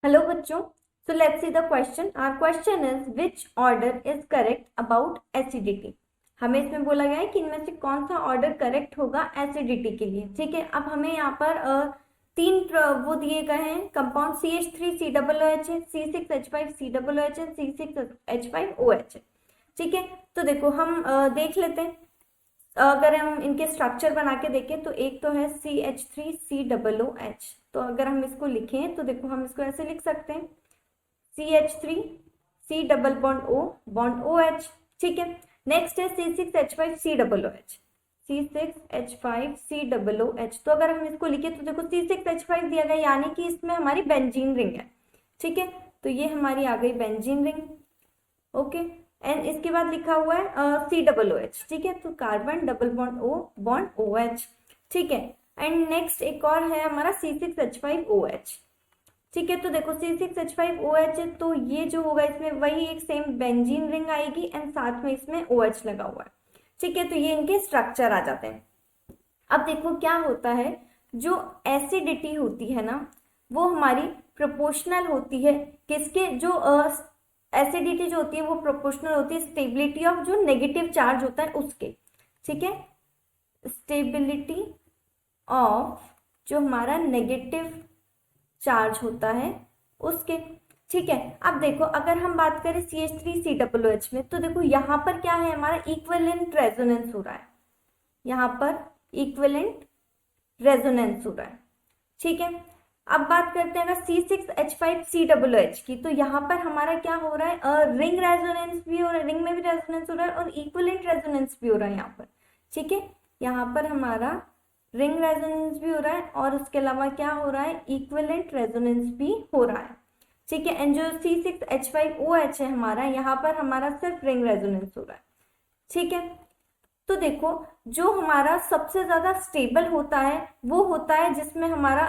Hello बच्चों, so let's see the question. Our question is which order is correct about acidity. हमें इसमें बोला गया है कि इनमें से कौन सा ऑर्डर करेक्ट होगा एसिडिटी के लिए. ठीक है, अब हमें यहाँ पर वो दिए गए हैं कंपाउंड CH3COOH, C6H5COOH, C6H5OH. ठीक है, तो देखो हम देख लेते हैं. अगर हम इनके स्ट्रक्चर बना के देखें तो एक तो है CH3COOH. तो अगर हम इसको लिखें तो देखो हम इसको ऐसे लिख सकते हैं CH3 C double bond O bond OH. ठीक है, नेक्स्ट है C6H5COOH, C6H5COOH. तो अगर हम इसको लिखे तो देखो C6H5 दिया गया यानी कि इसमें हमारी बेंजीन रिंग है. ठीक है, तो ये हमारी आ गई बेंजीन रिंग. ओके, एंड इसके बाद लिखा हुआ है COOH. ठीक है, तो carbon double bond O bond OH. ठीक है, एंड नेक्स्ट एक और है हमारा C6H5OH. ठीक है, तो देखो C6H5OH तो ये जो होगा इसमें वही एक सेम बेंजीन रिंग आएगी एंड साथ में इसमें OH लगा हुआ है. ठीक है, तो ये इनके स्ट्रक्चर आ जाते हैं. अब देखो क्या होता है, जो एसिडिटी होती है ना वो हमारी प्रोपोर्शनल होती है किसके, जो एसिडिटी जो होती है वो प्रोपोर्शनल होती है स्टेबिलिटी ऑफ जो नेगेटिव चार्ज होता है उसके. ठीक है, स्टेबिलिटी ऑफ जो हमारा नेगेटिव चार्ज होता है उसके. ठीक है, अब देखो अगर हम बात करें CH3COOH में तो देखो यहाँ पर क्या है, हमारा इक्विवेलेंट रेजोनेंस हो रहा है. यहाँ पर इक्विवेलेंट रेजोनेंस हो रहा है. ठीक है, अब बात करते हैं ना C6H5COOH की. तो यहाँ पर हमारा क्या हो रहा है, रिंग रेजोनेंस भी हो रहा है, रिंग में भी रेजोनेंस हो रहा है और इक्विवेलेंट रेजोनेंस भी हो रहा है यहाँ पर. ठीक है, यहाँ पर हमारा रिंग रेजोनेंस भी हो रहा है और उसके अलावा क्या हो रहा है, इक्विवेलेंट रेजोनेंस भी हो रहा है. ठीक है, एंड जो C6H5OH है हमारा, यहाँ पर हमारा सिर्फ रिंग रेजोनेंस हो रहा है. ठीक है, तो देखो जो हमारा सबसे ज्यादा स्टेबल होता है वो होता है जिसमें हमारा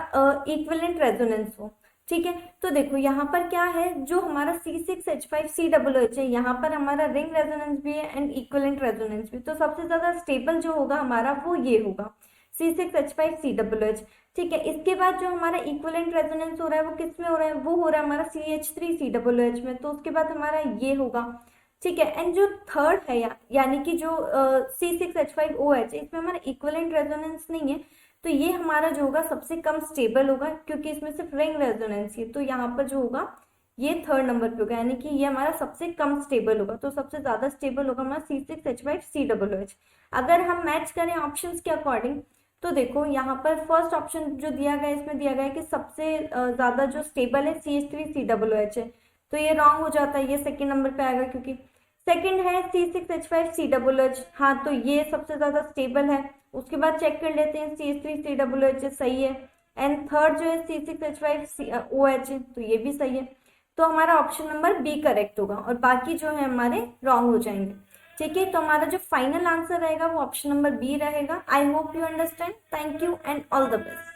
इक्विवेलेंट रेजोनेंस हो. ठीक है, तो देखो यहाँ पर क्या है, जो हमारा C6H5COOH है यहाँ पर हमारा रिंग रेजोनेंस भी है एंड इक्विवेलेंट रेजोनेंस भी. तो सबसे ज्यादा स्टेबल जो होगा हमारा वो ये होगा C6H5COOH. ठीक है, इसके बाद जो हमारा इक्विवेलेंट रेजोनेंस हो रहा है वो किस में हो रहा है, वो हो रहा है हमारा CH3COOH में. तो उसके बाद हमारा ये होगा. ठीक है, एंड जो थर्ड है यानी कि जो C6H5OH इसमें हमारा इक्विवेलेंट रेजोनेंस नहीं है. तो ये हमारा जो होगा सबसे कम स्टेबल होगा क्योंकि इसमें सिर्फ रिंग रेजोनेंस है. तो यहाँ पर जो होगा ये थर्ड नंबर पे होगा यानी कि ये हमारा सबसे कम स्टेबल होगा. तो सबसे ज्यादा स्टेबल होगा हमारा C6H5COOH. अगर हम मैच करें ऑप्शंस के अकॉर्डिंग तो देखो यहाँ पर फर्स्ट ऑप्शन जो दिया गया है इसमें दिया गया है कि सबसे ज्यादा जो स्टेबल है CH3COOH है. तो ये रॉन्ग हो जाता है, ये सेकंड नंबर पे आएगा क्योंकि सेकंड है C6H5COOH. हाँ, तो ये सबसे ज्यादा स्टेबल है. उसके बाद चेक कर लेते हैं CH3COOH सही है एंड थर्ड जो है C6H5OH तो ये भी सही है. तो हमारा ऑप्शन नंबर बी करेक्ट होगा और बाकी जो है हमारे रॉन्ग हो जाएंगे. ठीक है, तो हमारा जो फाइनल आंसर रहेगा वो ऑप्शन नंबर बी रहेगा. I hope you understand. Thank you and all the best.